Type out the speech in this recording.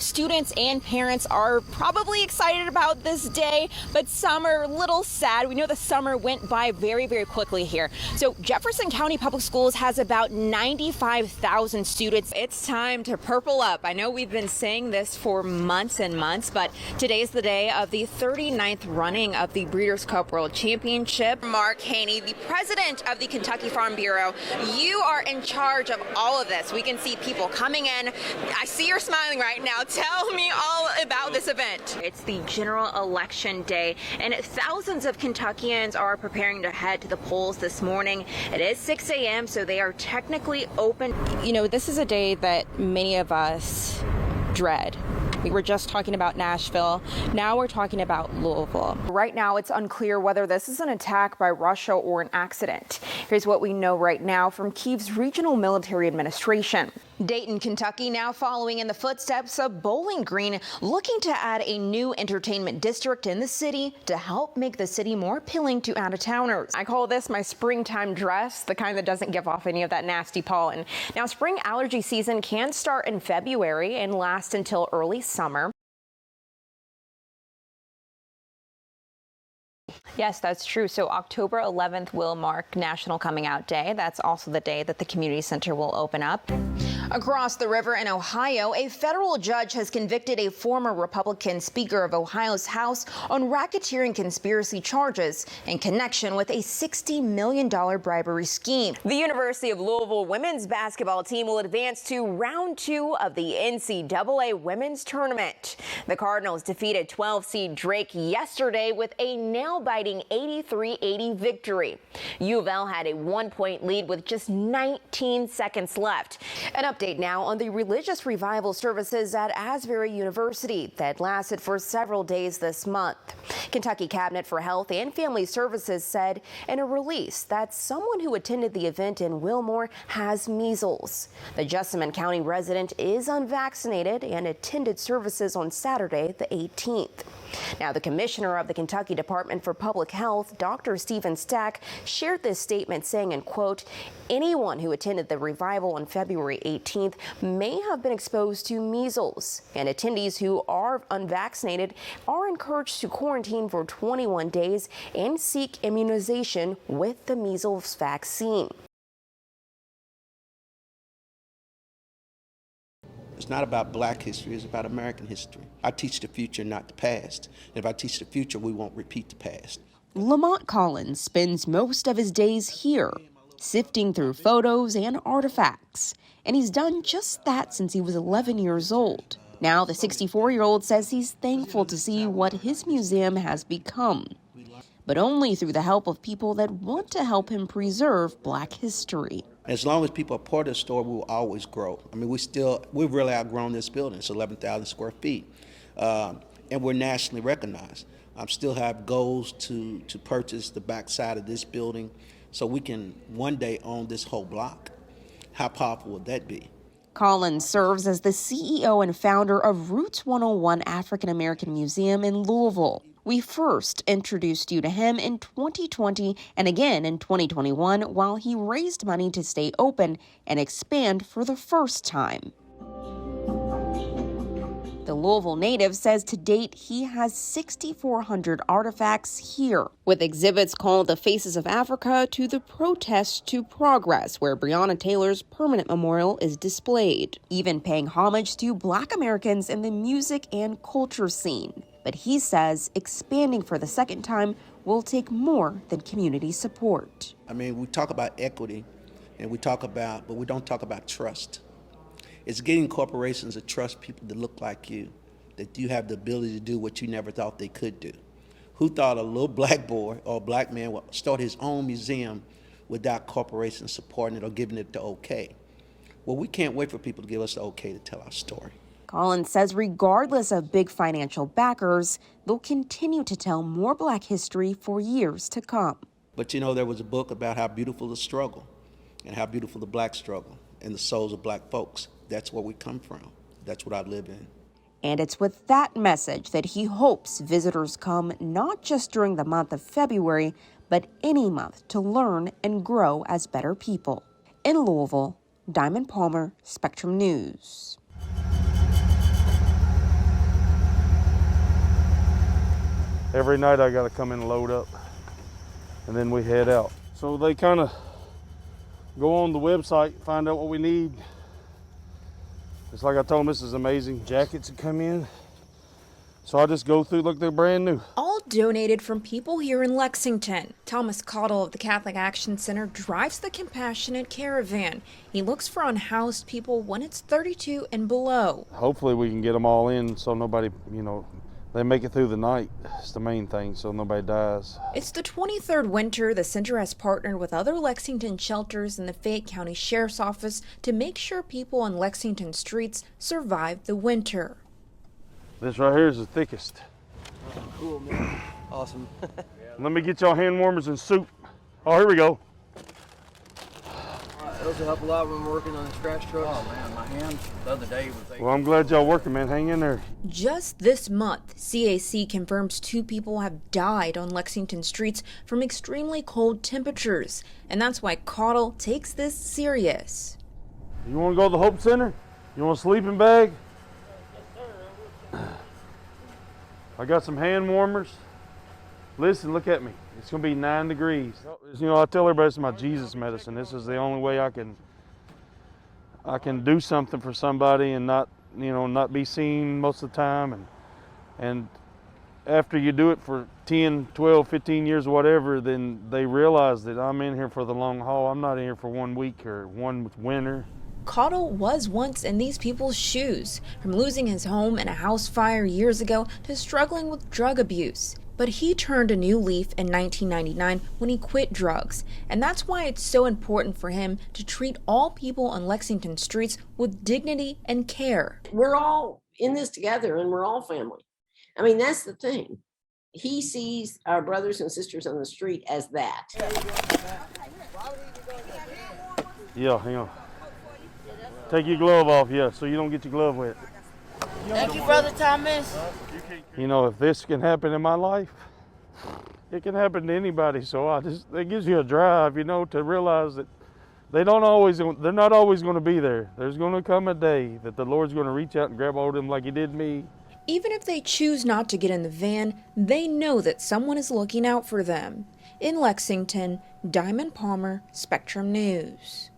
Students and parents are probably excited about this day, but some are a little sad. We know the summer went by very, very quickly here. So Jefferson County Public Schools has about 95,000 students. It's time to purple up. I know we've been saying this for months and months, but today's the day of the 39th running of the Breeders' Cup World Championship. Mark Haney, the president of the Kentucky Farm Bureau, you are in charge of all of this. We can see people coming in. I see you're smiling right now. Tell me all about this event. It's the general election day, and thousands of Kentuckians are preparing to head to the polls this morning. It is 6 a.m., so they are technically open. You know, this is a day that many of us dread. We were just talking about Nashville. Now we're talking about Louisville. Right now, it's unclear whether this is an attack by Russia or an accident. Here's what we know right now from Kyiv's Regional Military Administration. Dayton, Kentucky, now following in the footsteps of Bowling Green, looking to add a new entertainment district in the city to help make the city more appealing to out-of-towners. I call this my springtime dress, the kind that doesn't give off any of that nasty pollen. Now, spring allergy season can start in February and last until early summer. Yes, that's true. So October 11th will mark National Coming Out Day. That's also the day that the community center will open up. Across the river in Ohio, a federal judge has convicted a former Republican Speaker of Ohio's House on racketeering conspiracy charges in connection with a $60 million bribery scheme. The University of Louisville women's basketball team will advance to round 2 of the NCAA women's tournament. The Cardinals defeated 12-seed Drake yesterday with a nail-biting 83-80 victory. U of L had a 1-point lead with just 19 seconds left. An update now on the religious revival services at Asbury University that lasted for several days this month. Kentucky Cabinet for Health and Family Services said in a release that someone who attended the event in Wilmore has measles. The Jessamine County resident is unvaccinated and attended services on Saturday, the 18th. Now, the commissioner of the Kentucky Department for Public Health, Dr. Stephen Stack, shared this statement saying, and quote, anyone who attended the revival on February 18th may have been exposed to measles, and attendees who are unvaccinated are encouraged to quarantine for 21 days and seek immunization with the measles vaccine. It's not about black history, it's about American history. I teach the future, not the past. And if I teach the future, we won't repeat the past. Lamont Collins spends most of his days here, sifting through photos and artifacts. And he's done just that since he was 11 years old. Now the 64-year-old says he's thankful to see what his museum has become, but only through the help of people that want to help him preserve black history. As long as people are part of the story, we will always grow. I mean, we've really outgrown this building. It's 11,000 square feet, and we're nationally recognized. I still have goals to purchase the back side of this building so we can one day own this whole block. How powerful would that be? Collins serves as the CEO and founder of Roots 101 African American Museum in Louisville. We first introduced you to him in 2020 and again in 2021 while he raised money to stay open and expand for the first time. The Louisville native says to date he has 6,400 artifacts here, with exhibits called The Faces of Africa to the Protest to Progress, where Breonna Taylor's permanent memorial is displayed, even paying homage to Black Americans in the music and culture scene. But he says expanding for the second time will take more than community support. I mean, we talk about equity, and but we don't talk about trust. It's getting corporations to trust people that look like you, that you have the ability to do what you never thought they could do. Who thought a little black boy or a black man would start his own museum without corporations supporting it or giving it the okay? Well, we can't wait for people to give us the okay to tell our story. Collins says regardless of big financial backers, they'll continue to tell more black history for years to come. But you know, there was a book about how beautiful the struggle and how beautiful the black struggle and the souls of black folks. That's where we come from. That's what I live in. And it's with that message that he hopes visitors come not just during the month of February, but any month to learn and grow as better people. In Louisville, Diamond Palmer, Spectrum News. Every night I got to come in and load up, and then we head out. So they kind of go on the website, find out what we need. It's like I told them, this is amazing. Jackets that come in. So I just go through, look, they're brand new. All donated from people here in Lexington. Thomas Cottle of the Catholic Action Center drives the Compassionate Caravan. He looks for unhoused people when it's 32 and below. Hopefully we can get them all in so nobody, they make it through the night. It's the main thing, so nobody dies. It's the 23rd winter the center has partnered with other Lexington shelters and the Fayette County Sheriff's Office to make sure people on Lexington streets survive the winter. This right here is the thickest. Cool, man. Awesome. Let me get y'all hand warmers and soup. Oh, here we go. Those will help a lot when we're working on the scratch trucks. Oh man, my hands the other day was. Well, I'm glad y'all working, man. Hang in there. Just this month, CAC confirms 2 people have died on Lexington streets from extremely cold temperatures. And that's why Cottle takes this serious. You want to go to the Hope Center? You want a sleeping bag? I got some hand warmers. Listen, look at me. It's gonna be 9 degrees. I tell everybody it's my Jesus medicine. This is the only way I can do something for somebody and not be seen most of the time. And after you do it for 10, 12, 15 years or whatever, then they realize that I'm in here for the long haul. I'm not in here for 1 week or 1 winter. Cottle was once in these people's shoes, from losing his home in a house fire years ago to struggling with drug abuse. But he turned a new leaf in 1999 when he quit drugs, and that's why it's so important for him to treat all people on Lexington streets with dignity and care. We're all in this together and we're all family. I mean, that's the thing. He sees our brothers and sisters on the street as that. Yeah, hang on. Take your glove off, so you don't get your glove wet. Thank you, Brother Thomas. If this can happen in my life, it can happen to anybody. So it gives you a drive, to realize that they're not always going to be there. There's going to come a day that the Lord's going to reach out and grab hold of them like he did me. Even if they choose not to get in the van, they know that someone is looking out for them. In Lexington, Diamond Palmer, Spectrum News.